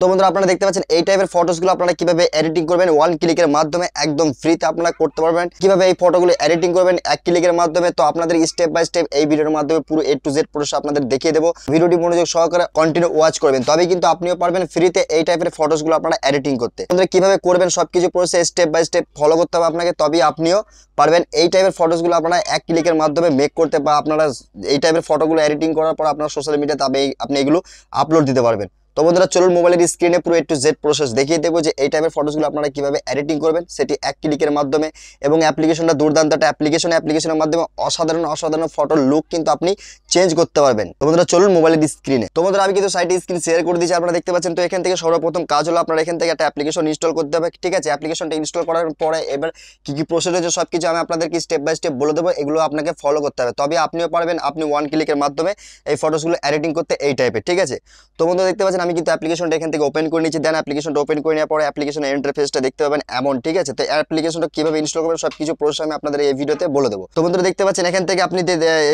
তো বন্ধুরা আপনারা দেখতে পাচ্ছেন এই টাইপের ফটোসগুলো আপনারা কিভাবে এডিটিং করবেন ওয়ান ক্লিকের মাধ্যমে একদম ফ্রিতে আপনারা করতে পারবেন। কিভাবে এই ফটোগুলো এডিটিং করবেন এক ক্লিকের মাধ্যমে, তো আপনাদের স্টেপ বাই স্টেপ এই ভিডিওর মাধ্যমে পুরো A to Z প্রসেস আপনাদের দেখিয়ে দেবো। ভিডিওটি মনোযোগ সহকারে কন্টিনিউ ওয়াচ করবেন, তবে কিন্তু আপনিও পারবেন ফ্রিতে এই টাইপের ফটোসগুলো আপনারা এডিটিং করতে। আপনারা কিভাবে করবেন সবকিছু process step by step follow করতে হবে আপনাকে, তবেই আপনিও পারবেন এই টাইপের ফটোসগুলো আপনারা এক ক্লিকের মাধ্যমে মেক করতে, বা আপনারা এই টাইপের ফটোগুলো এডিটিং করার পর আপনার সোশ্যাল মিডিয়াতে আপনি এগুলো আপলোড দিতে পারবেন। তো বন্ধুরা চলুন মোবাইলের স্ক্রিনে পুরো A to Z প্রসেস দেখিয়ে দেবো যে এই টাইপের ফটোসগুলো আপনারা কিভাবে এডিটিং করবেন সেটি এক ক্লিকের মাধ্যমে। এবং অ্যাপ্লিকেশনটা দুর্দান্ত একটা অ্যাপ্লিকেশনের মাধ্যমে অসাধারণ ফটোর লুক কিন্তু আপনি চেঞ্জ করতে পারবেন। তো বন্ধুরা চলুন মোবাইলের স্ক্রিনে। তো বন্ধুরা আমি কিন্তু সাইটে স্ক্রিন শেয়ার করে দিয়েছি, আপনারা দেখতে পাচ্ছেন। তো এখান থেকে সর্বপ্রথম কাজ হলো আপনারা এখান থেকে একটা অ্যাপ্লিকেশন ইনস্টল করতে হবে, ঠিক আছে। অ্যাপ্লিকেশনটা ইনস্টল করার পরে এবার কি কি প্রসেস হচ্ছে সবকিছু আমি আপনাদেরকে স্টেপ বাই স্টেপ বলে দেবো, এগুলো আপনাকে ফলো করতে হবে, তবে আপনিও পারবেন আপনি ওয়ান ক্লিকের মাধ্যমে এই ফটোসগুলো এডিটিং করতে এই টাইপের, ঠিক আছে। তো বন্ধুরা দেখতে পাচ্ছেন আমি কিন্তু অ্যাপ্লিকেশনটা এখান থেকে ওপেন করে নিচ্ছি। দেন অ্যাপ্লিকেশনটা ওপেন করে নেওয়ার পরে অ্যাপ্লিকেশনের ইন্টারফেসটা দেখতে পাবেন এমন, ঠিক আছে। তো অ্যাপ্লিকেশনটা কিভাবে ইনস্টল করবেন সবকিছু প্রসেস আমি আপনাদের এই ভিডিওতে বলে দেবো। তো বন্ধুরা দেখতে পাচ্ছেন এখান থেকে আপনি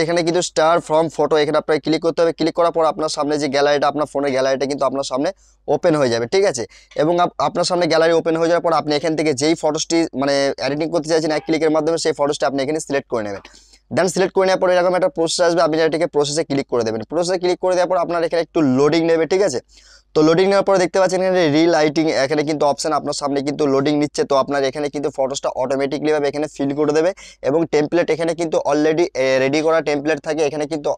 এখানে কিন্তু স্টার ফ্রম ফটো এখানে আপনাকে ক্লিক করতে হবে। ক্লিক করার পর আপনার সামনে যে গ্যালারিটা, আপনার ফোনের গ্যালারিটা কিন্তু আপনার সামনে ওপেন হয়ে যাবে, ঠিক আছে। এবং আপনার সামনে গ্যালারি ওপেন হয়ে যাওয়ার পর আপনি এখান থেকে যেই ফটোসটি মানে এডিটিং করতে চাইছেন এক ক্লিকের মাধ্যমে সেই ফটোসটি আপনি এখানে সিলেক্ট করে নেবেন। দেন সিলেক্ট করে নেওয়ার পর এরকম একটা প্রসেস আসবে, আপনি এটাকে প্রসেসে ক্লিক করে দেবেন। প্রসেসে ক্লিক করে দেওয়ার পর আপনার এখানে একটু লোডিং নেবে, ঠিক আছে। তো লোডিং নেওয়ার পরে দেখতে পাচ্ছেন এখানে রিলাইটিং এখানে কিন্তু অপশন আপনার সামনে কিন্তু লোডিং নিচ্ছে। তো আপনার এখানে কিন্তু ফটোসটা অটোমেটিকলি ভাবে এখানে ফিল করে দেবে, এবং টেমপ্লেট এখানে কিন্তু অলরেডি রেডি করা টেমপ্লেট থাকে, এখানে কিন্তু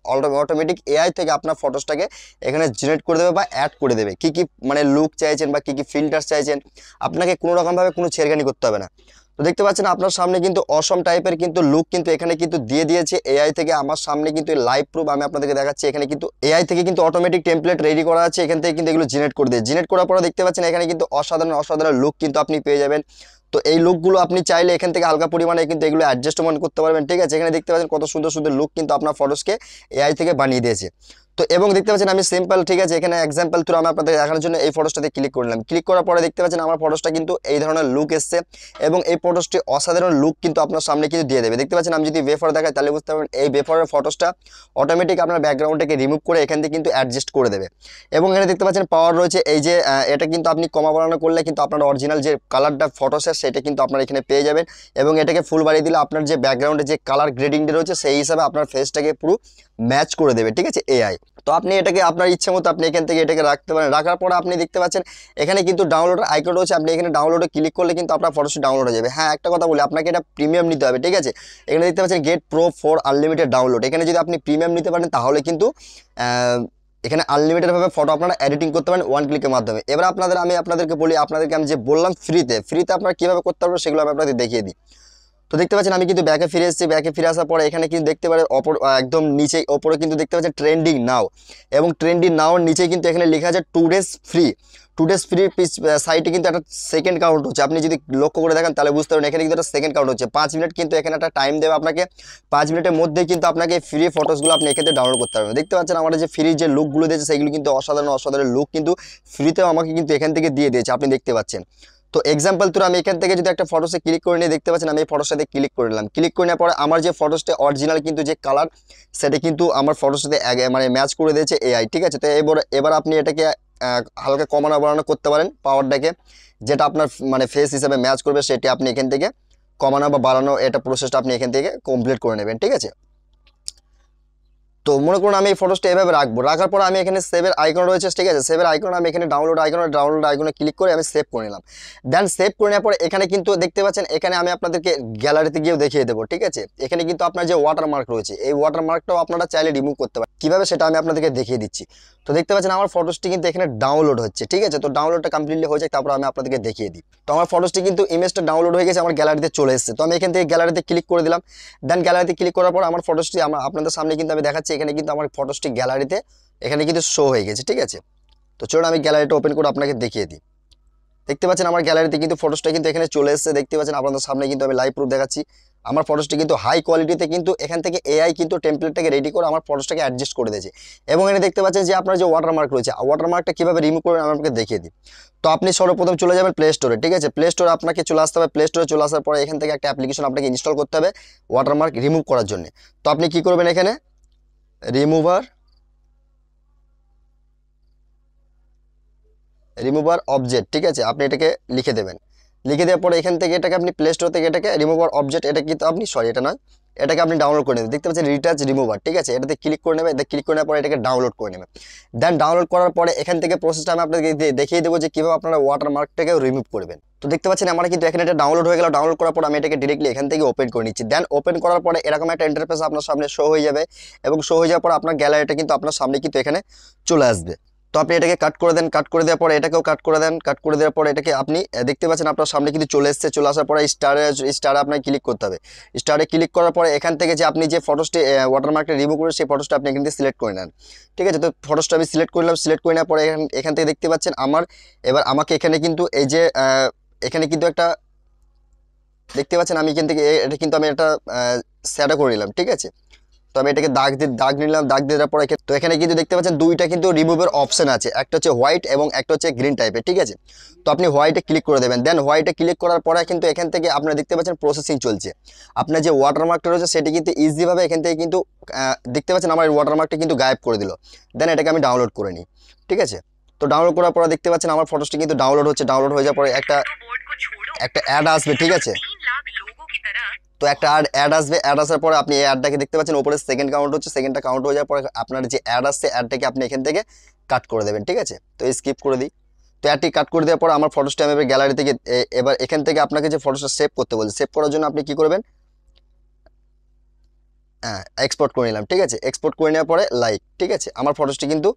অটোমেটিক এআই থেকে আপনার ফটোসটাকে এখানে জেনারেট করে দেবে বা অ্যাড করে দেবে। কি কি মানে লুক চাইছেন বা কি কি ফিল্টার চাইছেন, আপনাকে কোনো রকমভাবে কোনো ছেড়খানি করতে হবে না। তো দেখতে পাচ্ছেন আপনার সামনে কিন্তু অসম টাইপের কিন্তু লুক কিন্তু এখানে কিন্তু দিয়ে দিয়েছে এআই থেকে। আমার সামনে কিন্তু লাইভ প্রুফ আমি আপনাদেরকে দেখাচ্ছি, এখানে কিন্তু এআই থেকে কিন্তু অটোমেটিক টেমপ্লেট রেডি করা আছে, এখান থেকে কিন্তু এগুলো জেনারেট করে দেয়। জেনারেট করার পরে দেখতে পাচ্ছেন এখানে কিন্তু অসাধারণ লুক কিন্তু আপনি পেয়ে যাবেন। তো এই লুকগুলো আপনি চাইলে এখান থেকে হালকা পরিমাণে কিন্তু এগুলো অ্যাডজাস্টমেন্ট করতে পারবেন, ঠিক আছে। এখানে দেখতে পাচ্ছেন কত সুন্দর লুক কিন্তু আপনার ফটোসকে এআই থেকে বানিয়ে দিয়েছে। তো এবং দেখতে পাচ্ছেন আমি সিম্পল, ঠিক আছে, এখানে এক্সাম্পল থ্রু আমি আপনাদের দেখানোর জন্য এই ফটোসটাতে ক্লিক করলাম। ক্লিক করার পরে দেখতে পাচ্ছেন আমার ফটোসটা কিন্তু এই ধরনের লুক এসছে, এবং এই ফটোসটি অসাধারণ লুক কিন্তু আপনার সামনে কিন্তু দিয়ে দেবে। দেখতে পাচ্ছেন আমি যদি ওয়েফার দেখাই তাহলে বুঝতে পারবেন এই ওয়েফারের ফটোসটা অটোমেটিক আপনার ব্যাকগ্রাউন্ডটাকে রিমুভ করে এখান থেকে কিন্তু অ্যাডজাস্ট করে দেবে। এবং এখানে দেখতে পাচ্ছেন পাওয়ার রয়েছে, এই যে এটা কিন্তু আপনি কমা বাড়ানো করলে কিন্তু আপনার অরিজিনাল যে কালারটা ফটোসের সেটা কিন্তু আপনার এখানে পেয়ে যাবেন। এবং এটাকে ফুল বাড়িয়ে দিলে আপনার যে ব্যাকগ্রাউন্ডে যে কালার গ্রেডিংটা রয়েছে সেই হিসাবে আপনার ফেসটাকে পুরো ম্যাচ করে দেবে, ঠিক আছে, এআই। তো আপনি এটাকে আপনার ইচ্ছে মতো আপনি এখান থেকে এটাকে রাখতে পারেন। রাখার পরে আপনি দেখতে পাচ্ছেন এখানে কিন্তু ডাউনলোডের আইকন রয়েছে, আপনি এখানে ডাউনলোডে ক্লিক করলে কিন্তু আপনার ফটোসটি ডাউনলোড হয়ে যাবে। হ্যাঁ, একটা কথা বলি, আপনাকে এটা প্রিমিয়াম নিতে হবে, ঠিক আছে। এখানে দেখতে পাচ্ছেন get pro for unlimited download, এখানে যদি আপনি প্রিমিয়াম নিতে পারেন তাহলে কিন্তু এখানে আনলিমিটেডভাবে ফটো আপনারা এডিটিং করতে পারেন ওয়ান ক্লিকের মাধ্যমে। এবার আমি আপনাদেরকে বলি, আমি যে বললাম ফ্রিতে আপনারা কীভাবে করতে পারবেন সেগুলো আমি আপনাদের দেখিয়ে দিই। তো দেখতে পাচ্ছেন আমি কিন্তু ব্যাকে ফিরে এসেছি। ব্যাকে ফিরে আসার পরে এখানে কিন্তু দেখতে পারেন একদম নিচে ওপরে কিন্তু দেখতে পাচ্ছেন ট্রেন্ডিং নাও, এবং ট্রেন্ডিং নাওর নিচে কিন্তু এখানে লেখা আছে 2 days ফ্রি। 2 days ফ্রি সাইটে কিন্তু একটা সেকেন্ড কাউন্ট হচ্ছে, আপনি যদি লক্ষ্য করে দেখেন তাহলে বুঝতে পারবেন এখানে কিন্তু একটা সেকেন্ড কাউন্ট হচ্ছে 5 মিনিট, কিন্তু এখানে একটা টাইম দেবে আপনাকে। 5 মিনিটের মধ্যে কিন্তু আপনাকে ফ্রি ফটোসগুলো আপনি এখানে ডাউনলোড করতে পারবেন। দেখতে পাচ্ছেন আমাদের যে ফ্রি যে লুকগুলো দিয়েছে সেগুলো কিন্তু অসাধারণ লুক কিন্তু ফ্রিতেও আমাকে কিন্তু এখান থেকে দিয়ে দিয়েছে, আপনি দেখতে পাচ্ছেন। তো এক্সাম্পল থ্রু আমি এখান থেকে যদি একটা ফটোসে ক্লিক করে নিয়ে দেখতে পাচ্ছেন আমি এই ফটোর সাথে ক্লিক করে নিলাম। ক্লিক করে নেওয়ার পরে আমার যে ফটোসটা অরিজিনাল কিন্তু যে কালার সেটা কিন্তু আমার ফটোর সাথে মানে ম্যাচ করে দিয়েছে এআই, ঠিক আছে। তো এবার আপনি এটাকে হালকা কমানো বাড়ানো করতে পারেন পাওয়ারটাকে, যেটা আপনার মানে ফেস হিসাবে ম্যাচ করবে সেটি আপনি এখান থেকে কমানো বা বাড়ানো এটা প্রসেসটা আপনি এখান থেকে কমপ্লিট করে নেবেন, ঠিক আছে। তো মনে করুন আমি এই ফটোসটা এভাবে রাখবো, রাখার পর আমি এখানে সেভের আইকন রয়েছে, ঠিক আছে। সেভের আইকন আমি এখানে ডাউনলোড আইকনে ক্লিক করে আমি সেভ করে নিলাম। দেন সেভ করে নেওয়ার পরে এখানে কিন্তু দেখতে পাচ্ছেন এখানে আমি আপনাদেরকে গ্যালারিতে গিয়েও দেখিয়ে দেবো, ঠিক আছে। এখানে কিন্তু আপনার যে ওয়াটারমার্ক রয়েছে এই ওয়াটারমার্কটাও আপনারা চাইলে রিমুভ করতে পারেন, কীভাবে সেটা আমি আপনাদেরকে দেখিয়ে দিচ্ছি। তো দেখতে পাচ্ছেন আমার ফটোসটি কিন্তু এখানে ডাউনলোড হচ্ছে, ঠিক আছে। তো ডাউনলোডটা কমপ্লিটলি হয়ে যায়, তারপর আমি আপনাদেরকে দেখিয়ে দিই। তো আমার ফটোসটি কিন্তু ইমেজটা ডাউনলোড হয়ে গেছে, আমার গ্যালারিতে চলে এসেছে। তো আমি এখান থেকে গ্যালারিতে ক্লিক করে দিলাম। দেন গ্যালারিতে ক্লিক করার পর আমার ফটোসটি আপনাদের সামনে কিন্তু আমি দেখাচ্ছি, এখানে কিন্তু আমার ফটোসটি গ্যালারিতে এখানে কিন্তু শো হয়ে গেছে, ঠিক আছে। তো চলুন আমি গ্যালারিটা ওপেন করে আপনাকে দেখিয়ে দিই। দেখতে পাচ্ছেন আমার গ্যালারিতে কিন্তু ফটোসটা কিন্তু এখানে চলে এসেছে, দেখতে পাচ্ছেন আপনাদের সামনে কিন্তু আমি লাইভ প্রুফ দেখাচ্ছি। আমার ফটোসটি কিন্তু হাই কোয়ালিটিতে কিন্তু এখান থেকে এআই কিন্তু টেমপ্লেটটাকে রেডি করে আমার ফটোসটাকে অ্যাডজাস্ট করে দিয়েছে। এবং এখানে দেখতে পাচ্ছেন যে আপনার যে ওয়াটারমার্ক রয়েছে ওয়াটারমার্কটা কীভাবে রিমুভ করবেন আমি আপনাকে দেখিয়ে দিই। তো আপনি সর্বপ্রথম চলে যাবেন প্লে স্টোরে, ঠিক আছে। প্লে স্টোরে আপনাকে চলে আসতে হবে। প্লে স্টোরে চলে আসার পরে এখান থেকে একটা অ্যাপ্লিকেশন আপনাকে ইনস্টল করতে হবে ওয়াটারমার্ক রিমুভ করার জন্য। তো আপনি কি করবেন, এখানে রিমুভার রিমুভার অবজেক্ট, ঠিক আছে, আপনি এটাকে লিখে দেবেন। লিখে দেওয়ার পরে এখান থেকে এটাকে আপনি প্লে স্টোর থেকে এটাকে রিমুভার অবজেক্ট, এটা কিন্তু আপনি সরি এটা নয়, এটাকে আপনি ডাউনলোড করে নেবেন। দেখতে পাচ্ছেন রিটাচ রিমুভার, ঠিক আছে, এটাতে ক্লিক করে নেবেন। ক্লিক করে নেওয়ার পরে এটাকে ডাউনলোড করে নেবেন। দেন ডাউনলোড করার পরে এখান থেকে প্রসেসটা আমি আপনাকে দেখিয়ে দেবো যে কীভাবে আপনারা ওয়াটারমার্কটাকে রিমুভ করবেন। তো দেখতে পাচ্ছেন আমার কিন্তু এখানে এটা ডাউনলোড হয়ে গেল। ডাউনলোড করার পর আমি এটাকে ডিরেক্টলি এখান থেকে ওপেন করে নিচ্ছি। দেন ওপেন করার পরে এরকম একটা ইন্টারফেস আপনার সামনে শো হয়ে যাবে, এবং শো হয়ে যাওয়ার পর আপনার গ্যালারিটা কিন্তু আপনার সামনে কিন্তু এখানে চলে আসবে। তো আপনি এটাকে কাট করে দেন, কাট করে দেওয়ার পরে এটাকেও কাট করে দেন। কাট করে দেওয়ার পরে এটাকে আপনি দেখতে পাচ্ছেন আপনার সামনে কিন্তু চলে এসেছে। চলে আসার পরে স্টারে আপনাকে ক্লিক করতে হবে। স্টারে ক্লিক করার পরে এখান থেকে যে আপনি যে ফটোসটি ওয়াটারমার্কটা রিমুভ করে সেই ফটোসটা আপনি এখান থেকে সিলেক্ট করে নেন, ঠিক আছে। তো ফটোসটা আমি সিলেক্ট করলাম। সিলেক্ট করে নেওয়ার পরে এখান থেকে দেখতে পাচ্ছেন এবার আমাকে এখানে কিন্তু এই যে এখানে কিন্তু একটা দেখতে পাচ্ছেন আমি এখান থেকে এটা কিন্তু আমি একটা শ্যাডো করে নিলাম, ঠিক আছে। তো আমি এটাকে দাগ নিলাম। দাগ দেওয়ার পরে তো এখানে কিন্তু দেখতে পাচ্ছেন দুইটা কিন্তু রিমুভের অপশন আছে, একটা হচ্ছে হোয়াইট এবং একটা হচ্ছে গ্রিন টাইপের, ঠিক আছে। তো আপনি হোয়াইটে ক্লিক করে দেবেন। দেন হোয়াইটে ক্লিক করার পরে কিন্তু এখান থেকে আপনারা দেখতে পাচ্ছেন প্রসেসিং চলছে। আপনার যে ওয়াটারমার্কটা রয়েছে সেটি কিন্তু ইজিভাবে এখান থেকে কিন্তু দেখতে পাচ্ছেন আমার ওয়াটারমার্কটা কিন্তু গায়েব করে দিল। দেন এটাকে আমি ডাউনলোড করে নিই, ঠিক আছে। তো ডাউনলোড করার পরে দেখতে পাচ্ছেন আমার ফটোসটি কিন্তু ডাউনলোড হচ্ছে। ডাউনলোড হয়ে যাওয়ার পরে একটা অ্যাড আসবে, ঠিক আছে। তো একটা অ্যাড আসবে। অ্যাড আসার পরে আপনি এই অ্যাডটাকে দেখতে পাচ্ছেন উপরে সেকেন্ড কাউন্ট হচ্ছে। সেকেন্ডটা কাউন্ট হয়ে যাওয়ার পরে আপনার যে অ্যাড আসছে অ্যাডটাকে আপনি এখান থেকে কাট করে দেবেন, ঠিক আছে। তো স্কিপ করে দিই। তো অ্যাডটি কাট করে দেওয়ার পর আমার ফটোসটা আমি এবার গ্যালারি থেকে এবার এখান থেকে আপনাকে যে ফটোসটা সেভ করতে বলছে, সেভ করার জন্য আপনি কি করবেন, হ্যাঁ এক্সপোর্ট করে নিলাম, ঠিক আছে। এক্সপোর্ট করে নেওয়ার পরে লাইক, ঠিক আছে, আমার ফটোসটি কিন্তু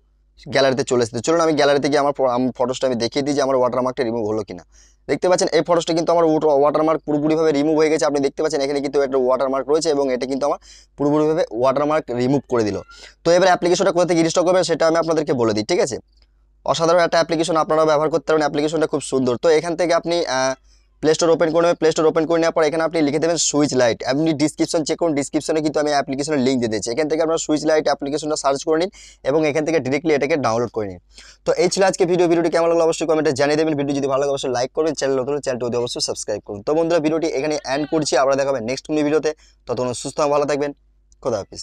গ্যালারিতে চলে এসেছে। চলুন আমি গ্যালারিতে গিয়ে আমার ফটোসটা আমি দেখিয়ে দিই যে আমার ওয়াটারমার্কটা রিমুভ হলো কিনা। দেখতে পাচ্ছেন এই ফটোসটা কিন্তু আমার ওয়াটারমার্ক পুরোপুরিভাবে রিমুভ হয়ে গেছে। আপনি দেখতে পাচ্ছেন এখানে কিন্তু একটা ওয়াটারমার্ক রয়েছে এবং এটা কিন্তু আমার পুরোপুরিভাবে ওয়াটারমার্ক রিমুভ করে দিল। তো এবার অ্যাপ্লিকেশনটা কোথা থেকে ইনস্টল করবেন সেটা আমি আপনাদেরকে বলে দিই, ঠিক আছে। অসাধারণ একটা অ্যাপ্লিকেশন, আপনারাও ব্যবহার করতে পারেন। অ্যাপ্লিকেশনটা খুব সুন্দর। তো এখান থেকে আপনি প্লে স্টোর ওপেন করে নেবেন। প্লে স্টোর ওপেন করে নেওয়ার পর এখানে আপনি লিখে দেবেন সুইচ লাইট। আপনি ডিসক্রিপশন চেক করুন, ডিসক্রিপশনে কিন্তু আমি অ্যাপ্লিকেশনের লিঙ্ক দিয়ে দিয়েছি। এখান থেকে আপনারা সুইচ লাইট অ্যাপ্লিকেশনটা সার্চ করে নিন এবং এখান থেকে ডিরেক্টলি এটাকে ডাউনলোড করে নিন। তো এই ছিল আজকে ভিডিওটি কেমন লাগলো অবশ্যই কমেন্টে জানিয়ে দেবেন। ভিডিও যদি ভালো লাগে অবশ্যই লাইক করবেন, চ্যানেল নতুন চ্যানেলটি অবশ্যই সাবস্ক্রাইব করুন। তো বন্ধুরা ভিডিওটি এখানে এন্ড করছি, আবার দেখা হবে নেক্সট কোনো ভিডিওতে। ততক্ষণ সুস্থ ভালো থাকবেন, খোদা হাফিজ।